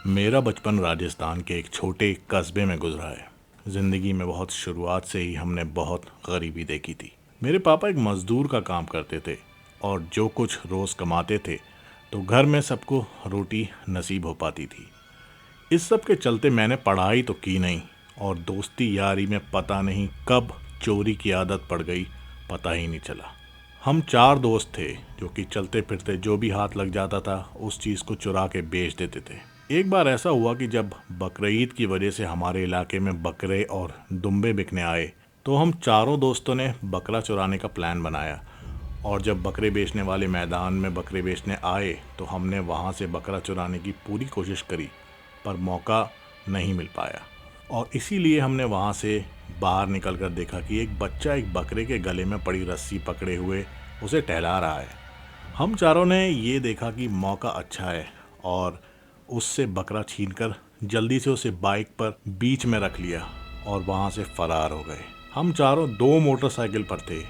मेरा बचपन राजस्थान के एक छोटे कस्बे में गुजरा है। ज़िंदगी में बहुत शुरुआत से ही हमने बहुत गरीबी देखी थी। मेरे पापा एक मज़दूर का काम करते थे और जो कुछ रोज़ कमाते थे तो घर में सबको रोटी नसीब हो पाती थी। इस सब के चलते मैंने पढ़ाई तो की नहीं और दोस्ती यारी में पता नहीं कब चोरी की आदत पड़ गई, पता ही नहीं चला। हम चार दोस्त थे जो कि चलते फिरते जो भी हाथ लग जाता था उस चीज़ को चुरा के बेच देते थे। एक बार ऐसा हुआ कि जब बकरीद की वजह से हमारे इलाके में बकरे और दुम्बे बिकने आए तो हम चारों दोस्तों ने बकरा चुराने का प्लान बनाया। और जब बकरे बेचने वाले मैदान में बकरे बेचने आए तो हमने वहाँ से बकरा चुराने की पूरी कोशिश करी, पर मौका नहीं मिल पाया। और इसीलिए हमने वहाँ से बाहर निकल कर देखा कि एक बच्चा एक बकरे के गले में पड़ी रस्सी पकड़े हुए उसे टहला रहा है। हम चारों ने ये देखा कि मौका अच्छा है और उससे बकरा छीनकर जल्दी से उसे बाइक पर बीच में रख लिया और वहाँ से फरार हो गए। हम चारों दो मोटरसाइकिल पर थे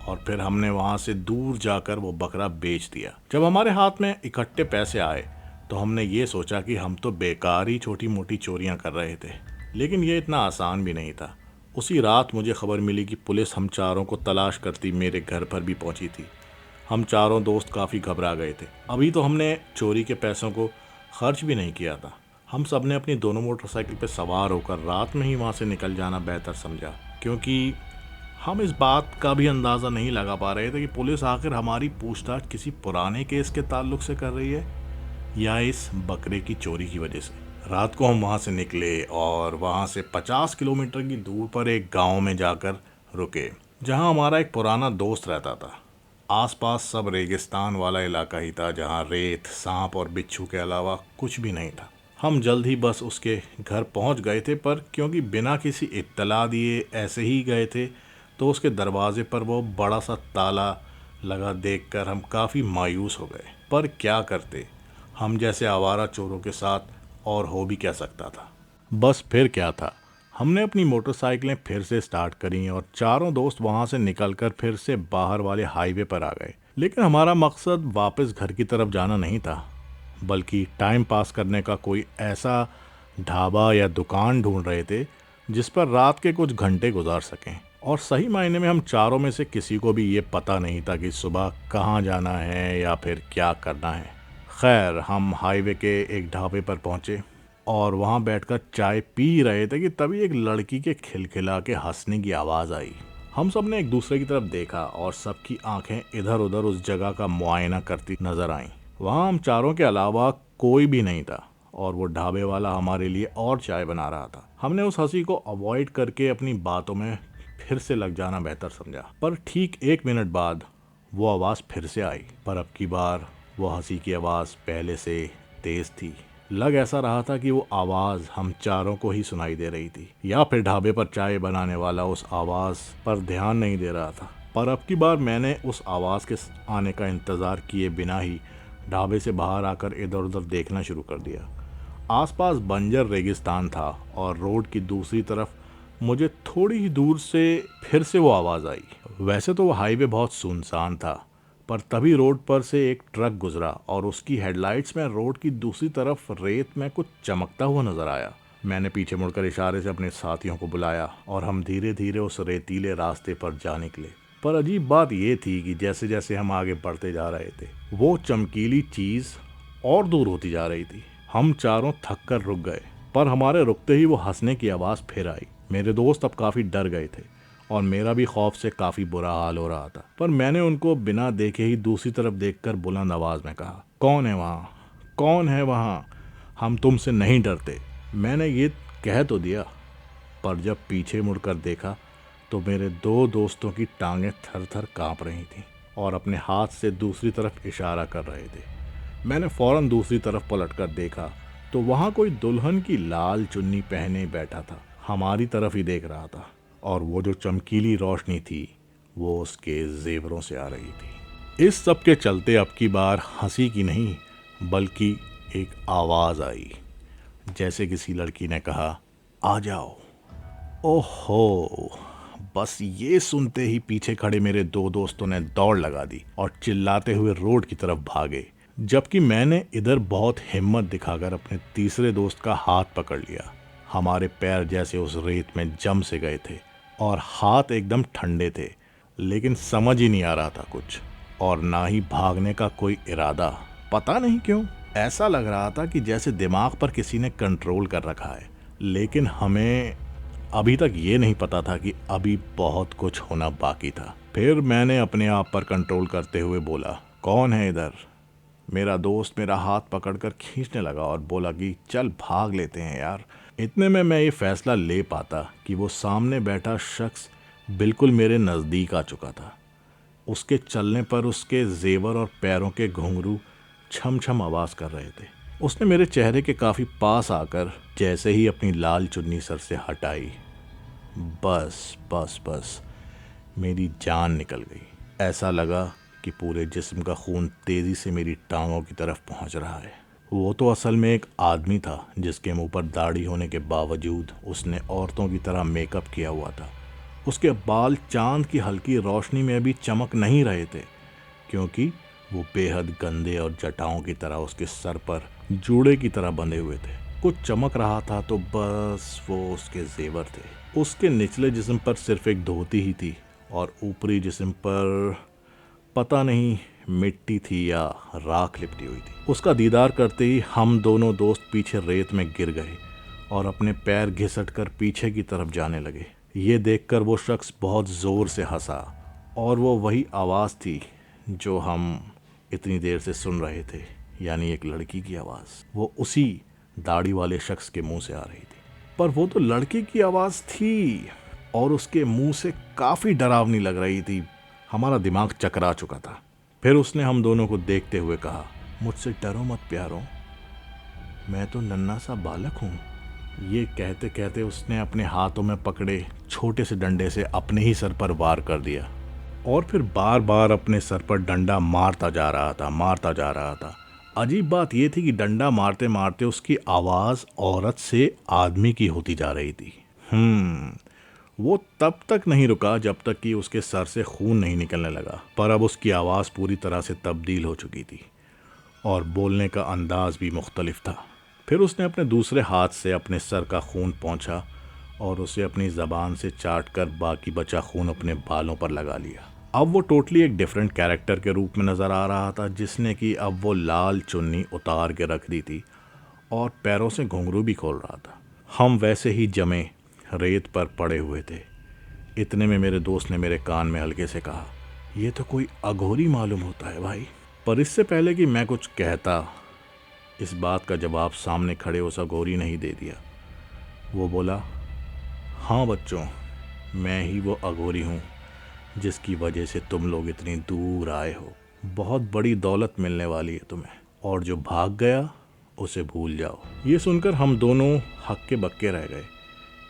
और फिर हमने वहाँ से दूर जाकर वो बकरा बेच दिया। जब हमारे हाथ में इकट्ठे पैसे आए तो हमने ये सोचा कि हम तो बेकार ही छोटी मोटी चोरियां कर रहे थे, लेकिन ये इतना आसान भी नहीं था। उसी रात मुझे खबर मिली कि पुलिस हम चारों को तलाश करती मेरे घर पर भी पहुंची थी। हम चारों दोस्त काफ़ी घबरा गए थे। अभी तो हमने चोरी के पैसों को खर्च भी नहीं किया था। हम सब ने अपनी दोनों मोटरसाइकिल पर सवार होकर रात में ही वहाँ से निकल जाना बेहतर समझा, क्योंकि हम इस बात का भी अंदाज़ा नहीं लगा पा रहे थे कि पुलिस आखिर हमारी पूछताछ किसी पुराने केस के ताल्लुक से कर रही है या इस बकरे की चोरी की वजह से। रात को हम वहाँ से निकले और वहाँ से 50 किलोमीटर की दूर पर एक गांव में जाकर रुके, जहाँ हमारा एक पुराना दोस्त रहता था। आसपास सब रेगिस्तान वाला इलाका ही था, जहाँ रेत, सांप और बिच्छू के अलावा कुछ भी नहीं था। हम जल्द ही बस उसके घर पहुँच गए थे, पर क्योंकि बिना किसी इत्तला दिए ऐसे ही गए थे तो उसके दरवाजे पर वो बड़ा सा ताला लगा देखकर हम काफ़ी मायूस हो गए। पर क्या करते, हम जैसे आवारा चोरों के साथ और हो भी क्या सकता था। बस फिर क्या था, हमने अपनी मोटरसाइकिलें फिर से स्टार्ट करी और चारों दोस्त वहां से निकलकर फिर से बाहर वाले हाईवे पर आ गए। लेकिन हमारा मकसद वापस घर की तरफ जाना नहीं था, बल्कि टाइम पास करने का कोई ऐसा ढाबा या दुकान ढूंढ रहे थे जिस पर रात के कुछ घंटे गुजार सकें। और सही मायने में हम चारों में से किसी को भी ये पता नहीं था कि सुबह कहाँ जाना है या फिर क्या करना है। खैर, हम हाईवे के एक ढाबे पर पहुंचे और वहां बैठकर चाय पी रहे थे कि तभी एक लड़की के खिलखिला के हंसने की आवाज़ आई। हम सब ने एक दूसरे की तरफ देखा और सबकी आंखें इधर उधर उस जगह का मुआयना करती नजर आईं। वहां हम चारों के अलावा कोई भी नहीं था और वो ढाबे वाला हमारे लिए और चाय बना रहा था। हमने उस हंसी को अवॉइड करके अपनी बातों में फिर से लग जाना बेहतर समझा। पर ठीक 1 मिनट बाद वो आवाज़ फिर से आई, पर अब की बार वो हंसी की आवाज़ पहले से तेज थी। लग ऐसा रहा था कि वो आवाज़ हम चारों को ही सुनाई दे रही थी, या फिर ढाबे पर चाय बनाने वाला उस आवाज़ पर ध्यान नहीं दे रहा था। पर अब की बार मैंने उस आवाज़ के आने का इंतज़ार किए बिना ही ढाबे से बाहर आकर इधर उधर देखना शुरू कर दिया। आसपास बंजर रेगिस्तान था और रोड की दूसरी तरफ मुझे थोड़ी ही दूर से फिर से वो आवाज़ आई। वैसे तो वो हाईवे बहुत सुनसान था, पर तभी रोड पर से एक ट्रक गुजरा और उसकी हेडलाइट्स में रोड की दूसरी तरफ रेत में कुछ चमकता हुआ नजर आया। मैंने पीछे मुड़कर इशारे से अपने साथियों को बुलाया और हम धीरे धीरे उस रेतीले रास्ते पर जा निकले। पर अजीब बात यह थी कि जैसे जैसे हम आगे बढ़ते जा रहे थे वो चमकीली चीज़ और दूर होती जा रही थी। हम चारों थक कर रुक गए, पर हमारे रुकते ही वो हंसने की आवाज़ फिर आई। मेरे दोस्त अब काफ़ी डर गए थे और मेरा भी खौफ से काफ़ी बुरा हाल हो रहा था। पर मैंने उनको बिना देखे ही दूसरी तरफ देखकर बुलंद आवाज़ में कहा, कौन है वहाँ, कौन है वहाँ, हम तुमसे नहीं डरते। मैंने ये कह तो दिया, पर जब पीछे मुड़कर देखा तो मेरे दो दोस्तों की टांगें थर थर काँप रही थीं और अपने हाथ से दूसरी तरफ इशारा कर रहे थे। मैंने फौरन दूसरी तरफ पलटकर देखा तो वहाँ कोई दुल्हन की लाल चुन्नी पहने बैठा था, हमारी तरफ ही देख रहा था, और वो जो चमकीली रोशनी थी वो उसके जेवरों से आ रही थी। इस सब के चलते अब की बार हंसी की नहीं बल्कि एक आवाज़ आई, जैसे किसी लड़की ने कहा, आ जाओ। ओहो, बस ये सुनते ही पीछे खड़े मेरे दो दोस्तों ने दौड़ लगा दी और चिल्लाते हुए रोड की तरफ भागे। जबकि मैंने इधर बहुत हिम्मत दिखाकर अपने तीसरे दोस्त का हाथ पकड़ लिया। हमारे पैर जैसे उस रेत में जम से गए थे और हाथ एकदम ठंडे थे, लेकिन समझ ही नहीं आ रहा था कुछ, और ना ही भागने का कोई इरादा। पता नहीं क्यों ऐसा लग रहा था कि जैसे दिमाग पर किसी ने कंट्रोल कर रखा है, लेकिन हमें अभी तक ये नहीं पता था कि अभी बहुत कुछ होना बाकी था। फिर मैंने अपने आप पर कंट्रोल करते हुए बोला, कौन है इधर? मेरा दोस्त मेरा हाथ पकड़कर खींचने लगा और बोला कि चल भाग लेते हैं यार। इतने में मैं ये फैसला ले पाता कि वो सामने बैठा शख्स बिल्कुल मेरे नज़दीक आ चुका था। उसके चलने पर उसके जेवर और पैरों के घुंघरू छम छम आवाज़ कर रहे थे। उसने मेरे चेहरे के काफ़ी पास आकर जैसे ही अपनी लाल चुन्नी सर से हटाई, बस बस बस मेरी जान निकल गई। ऐसा लगा कि पूरे जिस्म का खून तेज़ी से मेरी टांगों की तरफ पहुंच रहा है। वो तो असल में एक आदमी था जिसके मुंह पर दाढ़ी होने के बावजूद उसने औरतों की तरह मेकअप किया हुआ था। उसके बाल चांद की हल्की रोशनी में भी चमक नहीं रहे थे, क्योंकि वो बेहद गंदे और जटाओं की तरह उसके सर पर जूड़े की तरह बंधे हुए थे। कुछ चमक रहा था तो बस वो उसके जेवर थे। उसके निचले जिस्म पर सिर्फ एक धोती ही थी और ऊपरी जिस्म पर पता नहीं मिट्टी थी या राख लिपटी हुई थी। उसका दीदार करते ही हम दोनों दोस्त पीछे रेत में गिर गए और अपने पैर घिसटकर पीछे की तरफ जाने लगे। ये देखकर वो शख्स बहुत ज़ोर से हंसा, और वो वही आवाज़ थी जो हम इतनी देर से सुन रहे थे, यानी एक लड़की की आवाज़। वो उसी दाढ़ी वाले शख्स के मुंह से आ रही थी, पर वो तो लड़के की आवाज़ थी और उसके मुंह से काफ़ी डरावनी लग रही थी। हमारा दिमाग चकरा चुका था। फिर उसने हम दोनों को देखते हुए कहा, मुझसे डरो मत प्यारो, मैं तो नन्हा सा बालक हूँ। ये कहते कहते उसने अपने हाथों में पकड़े छोटे से डंडे से अपने ही सर पर वार कर दिया और फिर बार बार अपने सर पर डंडा मारता जा रहा था। अजीब बात यह थी कि डंडा मारते मारते उसकी आवाज़ औरत से आदमी की होती जा रही थी। वो तब तक नहीं रुका जब तक कि उसके सर से खून नहीं निकलने लगा, पर अब उसकी आवाज़ पूरी तरह से तब्दील हो चुकी थी और बोलने का अंदाज भी मुख्तलिफ था। फिर उसने अपने दूसरे हाथ से अपने सर का खून पोंछा और उसे अपनी ज़बान से चाट कर बाकी बचा खून अपने बालों पर लगा लिया। अब वो टोटली एक डिफरेंट कैरेक्टर के रूप में नज़र आ रहा था, जिसने कि अब वो लाल चुन्नी उतार के रख दी थी और पैरों से घुंघरू भी खोल रहा था। हम वैसे ही जमे रेत पर पड़े हुए थे। इतने में मेरे दोस्त ने मेरे कान में हल्के से कहा, ये तो कोई अघोरी मालूम होता है भाई। पर इससे पहले कि मैं कुछ कहता, इस बात का जवाब सामने खड़े उस अघोरी ने ही दे दिया। वो बोला, हाँ बच्चों, मैं ही वो अघोरी हूँ जिसकी वजह से तुम लोग इतनी दूर आए हो। बहुत बड़ी दौलत मिलने वाली है तुम्हें, और जो भाग गया उसे भूल जाओ। ये सुनकर हम दोनों हक्के बक्के रह गए।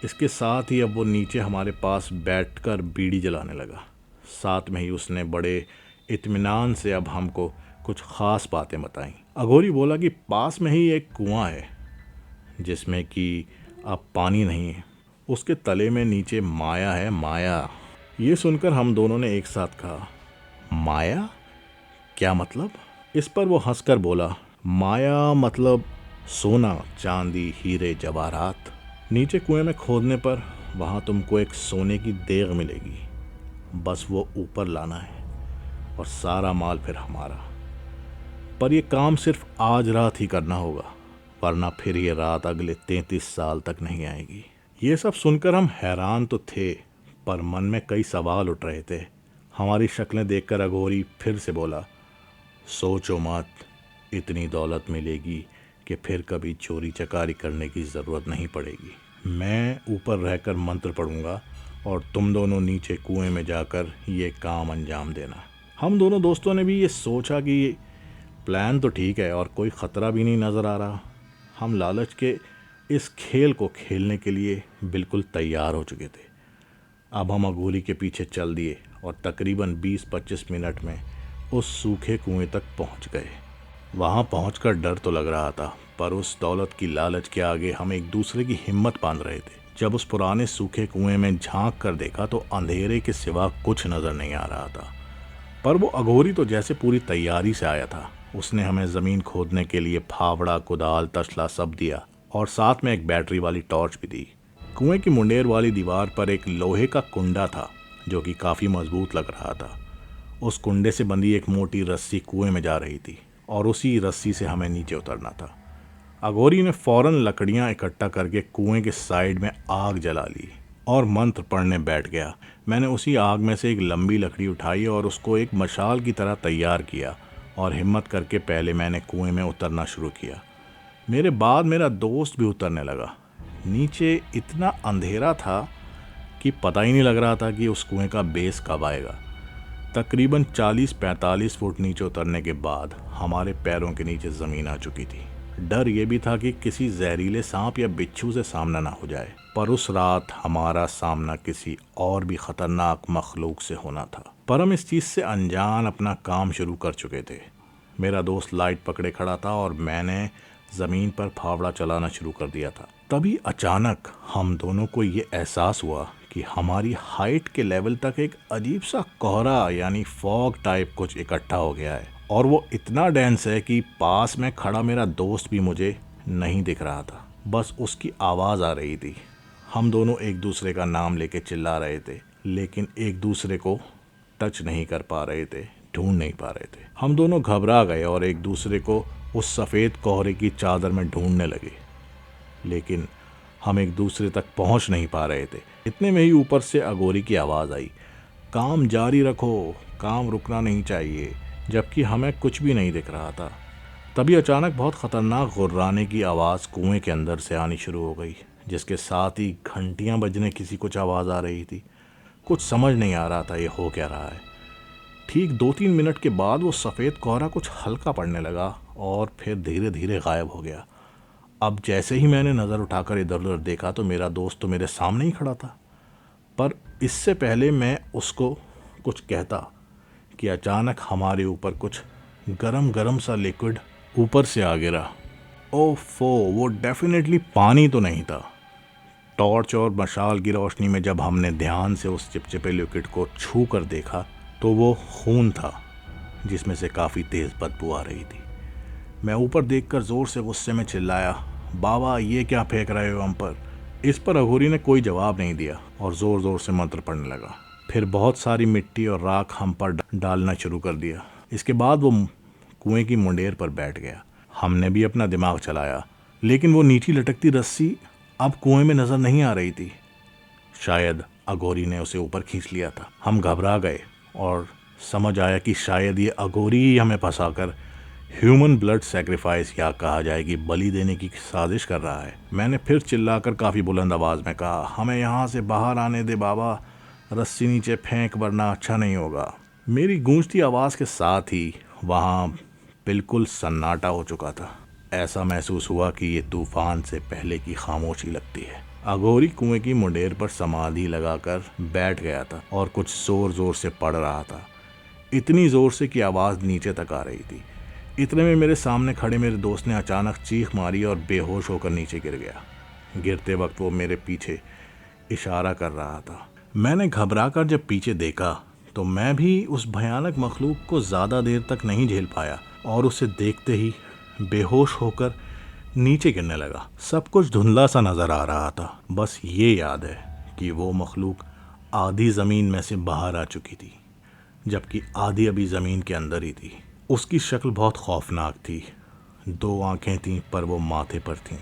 इसके साथ ही अब वो नीचे हमारे पास बैठकर बीड़ी जलाने लगा। साथ में ही उसने बड़े इत्मीनान से अब हमको कुछ ख़ास बातें बताईं। अघोरी बोला कि पास में ही एक कुआं है जिसमें कि अब पानी नहीं है, उसके तले में नीचे माया है, माया। ये सुनकर हम दोनों ने एक साथ कहा, माया? क्या मतलब? इस पर वो हंसकर बोला, माया मतलब सोना, चांदी, हीरे, जवाहरात। नीचे कुएं में खोदने पर वहाँ तुमको एक सोने की देग मिलेगी, बस वो ऊपर लाना है और सारा माल फिर हमारा। पर यह काम सिर्फ आज रात ही करना होगा, वरना फिर ये रात अगले 33 साल तक नहीं आएगी। ये सब सुनकर हम हैरान तो थे, पर मन में कई सवाल उठ रहे थे। हमारी शक्लें देखकर अघोरी फिर से बोला, सोचो मत, इतनी दौलत मिलेगी कि फिर कभी चोरी चकारी करने की ज़रूरत नहीं पड़ेगी। मैं ऊपर रहकर मंत्र पढ़ूंगा और तुम दोनों नीचे कुएं में जाकर ये काम अंजाम देना। हम दोनों दोस्तों ने भी ये सोचा कि प्लान तो ठीक है और कोई ख़तरा भी नहीं नज़र आ रहा। हम लालच के इस खेल को खेलने के लिए बिल्कुल तैयार हो चुके थे। अब हम अघोरी के पीछे चल दिए और तकरीबन 20-25 मिनट में उस सूखे कुएं तक पहुंच गए। वहां पहुंचकर डर तो लग रहा था, पर उस दौलत की लालच के आगे हम एक दूसरे की हिम्मत बांध रहे थे। जब उस पुराने सूखे कुएं में झांक कर देखा तो अंधेरे के सिवा कुछ नज़र नहीं आ रहा था, पर वो अघोरी तो जैसे पूरी तैयारी से आया था। उसने हमें ज़मीन खोदने के लिए फावड़ा, कुदाल, तसला सब दिया और साथ में एक बैटरी वाली टॉर्च भी दी। कुएं की मुंडेर वाली दीवार पर एक लोहे का कुंडा था जो कि काफ़ी मजबूत लग रहा था। उस कुंडे से बंधी एक मोटी रस्सी कुएं में जा रही थी और उसी रस्सी से हमें नीचे उतरना था। अघोरी ने फौरन लकड़ियां इकट्ठा करके कुएं के साइड में आग जला ली और मंत्र पढ़ने बैठ गया। मैंने उसी आग में से एक लंबी लकड़ी उठाई और उसको एक मशाल की तरह तैयार किया और हिम्मत करके पहले मैंने कुएं में उतरना शुरू किया। मेरे बाद मेरा दोस्त भी उतरने लगा। नीचे इतना अंधेरा था कि पता ही नहीं लग रहा था कि उस कुएं का बेस कब आएगा। तकरीबन 40-45 फुट नीचे उतरने के बाद हमारे पैरों के नीचे ज़मीन आ चुकी थी। डर ये भी था कि किसी जहरीले सांप या बिच्छू से सामना ना हो जाए, पर उस रात हमारा सामना किसी और भी खतरनाक मखलूक से होना था। पर हम इस चीज़ से अनजान अपना काम शुरू कर चुके थे। मेरा दोस्त लाइट पकड़े खड़ा था और मैंने ज़मीन पर फावड़ा चलाना शुरू कर दिया था। तभी अचानक हम दोनों को ये एहसास हुआ कि हमारी हाइट के लेवल तक एक अजीब सा कोहरा यानी फॉग टाइप कुछ इकट्ठा हो गया है और वो इतना डेंस है कि पास में खड़ा मेरा दोस्त भी मुझे नहीं दिख रहा था, बस उसकी आवाज़ आ रही थी। हम दोनों एक दूसरे का नाम लेके चिल्ला रहे थे लेकिन एक दूसरे को टच नहीं कर पा रहे थे, ढूंढ नहीं पा रहे थे। हम दोनों घबरा गए और एक दूसरे को उस सफ़ेद कोहरे की चादर में ढूंढने लगे, लेकिन हम एक दूसरे तक पहुंच नहीं पा रहे थे। इतने में ही ऊपर से अघोरी की आवाज़ आई, काम जारी रखो, काम रुकना नहीं चाहिए, जबकि हमें कुछ भी नहीं दिख रहा था। तभी अचानक बहुत ख़तरनाक गुर्राने की आवाज़ कुएं के अंदर से आनी शुरू हो गई, जिसके साथ ही घंटियां बजने की कुछ आवाज़ आ रही थी। कुछ समझ नहीं आ रहा था ये हो क्या रहा है। ठीक 2-3 मिनट के बाद वो सफ़ेद कोहरा कुछ हल्का पड़ने लगा और फिर धीरे धीरे गायब हो गया। अब जैसे ही मैंने नज़र उठाकर इधर उधर देखा तो मेरा दोस्त तो मेरे सामने ही खड़ा था, पर इससे पहले मैं उसको कुछ कहता कि अचानक हमारे ऊपर कुछ गरम गरम सा लिक्विड ऊपर से आ गिरा। ओफो, वो डेफिनेटली पानी तो नहीं था। टॉर्च और मशाल की रोशनी में जब हमने ध्यान से उस चिपचिपे लिक्विड को छू कर देखा तो वो खून था, जिसमें से काफ़ी तेज़ बदबू आ रही थी। मैं ऊपर देखकर ज़ोर से गुस्से में चिल्लाया, बाबा ये क्या फेंक रहे हो हम पर। इस पर अघोरी ने कोई जवाब नहीं दिया और ज़ोर ज़ोर से मंत्र पढ़ने लगा। फिर बहुत सारी मिट्टी और राख हम पर डालना शुरू कर दिया। इसके बाद वो कुएं की मुंडेर पर बैठ गया। हमने भी अपना दिमाग चलाया, लेकिन वो नीची लटकती रस्सी अब कुएं में नज़र नहीं आ रही थी। शायद अघोरी ने उसे ऊपर खींच लिया था। हम घबरा गए और समझ आया कि शायद ये अघोरी ही हमें फंसाकर ह्यूमन ब्लड सेक्रीफाइस या कहा जाए कि बलि देने की साजिश कर रहा है। मैंने फिर चिल्लाकर काफ़ी बुलंद आवाज़ में कहा, हमें यहाँ से बाहर आने दे बाबा, रस्सी नीचे फेंक वरना अच्छा नहीं होगा। मेरी गूंजती आवाज़ के साथ ही वहाँ बिल्कुल सन्नाटा हो चुका था। ऐसा महसूस हुआ कि ये तूफान से पहले की खामोशी लगती है। अघोरी कुएं की मुंडेर पर समाधि लगाकर बैठ गया था और कुछ ज़ोर ज़ोर से पढ़ रहा था, इतनी ज़ोर से कि आवाज़ नीचे तक आ रही थी। इतने में मेरे सामने खड़े मेरे दोस्त ने अचानक चीख मारी और बेहोश होकर नीचे गिर गया। गिरते वक्त वो मेरे पीछे इशारा कर रहा था। मैंने घबराकर जब पीछे देखा तो मैं भी उस भयानक मखलूक को ज़्यादा देर तक नहीं झेल पाया और उसे देखते ही बेहोश होकर नीचे गिरने लगा। सब कुछ धुंधला सा नज़र आ रहा था। बस ये याद है कि वो मखलूक आधी ज़मीन में से बाहर आ चुकी थी, जबकि आधी अभी ज़मीन के अंदर ही थी। उसकी शक्ल बहुत खौफनाक थी। 2 आंखें थीं पर वो माथे पर थीं,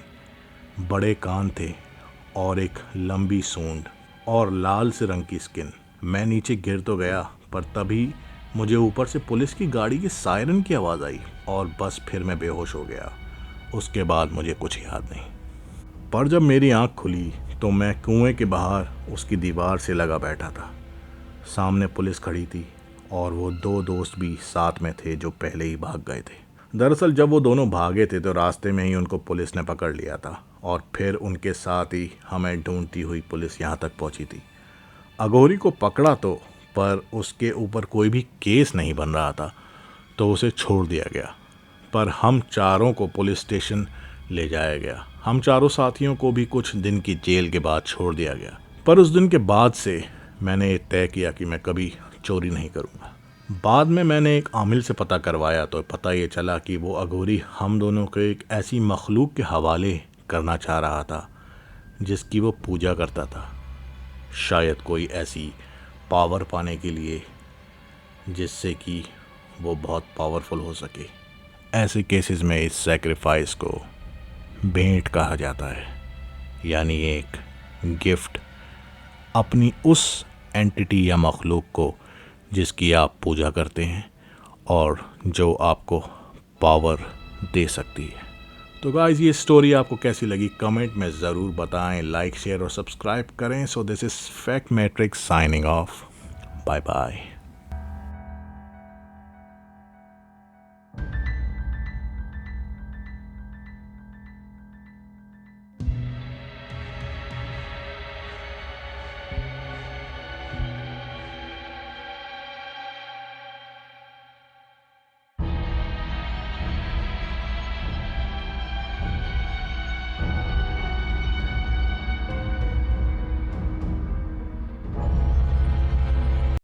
बड़े कान थे और एक लंबी सूंड और लाल से रंग की स्किन। मैं नीचे गिर तो गया, पर तभी मुझे ऊपर से पुलिस की गाड़ी की सायरन की आवाज़ आई और बस फिर मैं बेहोश हो गया। उसके बाद मुझे कुछ याद नहीं। पर जब मेरी आंख खुली तो मैं कुएं के बाहर उसकी दीवार से लगा बैठा था। सामने पुलिस खड़ी थी और वो 2 दोस्त भी साथ में थे जो पहले ही भाग गए थे। दरअसल जब वो दोनों भागे थे तो रास्ते में ही उनको पुलिस ने पकड़ लिया था और फिर उनके साथ ही हमें ढूंढती हुई पुलिस यहाँ तक पहुँची थी। अघोरी को पकड़ा तो, पर उसके ऊपर कोई भी केस नहीं बन रहा था तो उसे छोड़ दिया गया। पर हम चारों को पुलिस स्टेशन ले जाया गया। हम चारों साथियों को भी कुछ दिन की जेल के बाद छोड़ दिया गया। पर उस दिन के बाद से मैंने तय किया कि मैं कभी चोरी नहीं करूँगा। बाद में मैंने एक आमिल से पता करवाया तो पता ये चला कि वो अघोरी हम दोनों को एक ऐसी मखलूक के हवाले करना चाह रहा था जिसकी वो पूजा करता था, शायद कोई ऐसी पावर पाने के लिए जिससे कि वो बहुत पावरफुल हो सके। ऐसे केसेस में इस सैक्रिफाइस को भेंट कहा जाता है, यानी एक गिफ्ट अपनी उस एंटिटी या मखलूक को जिसकी आप पूजा करते हैं और जो आपको पावर दे सकती है। तो गाइस, ये स्टोरी आपको कैसी लगी कमेंट में ज़रूर बताएं, लाइक शेयर और सब्सक्राइब करें। So this is Fact Matrix signing off. Bye bye.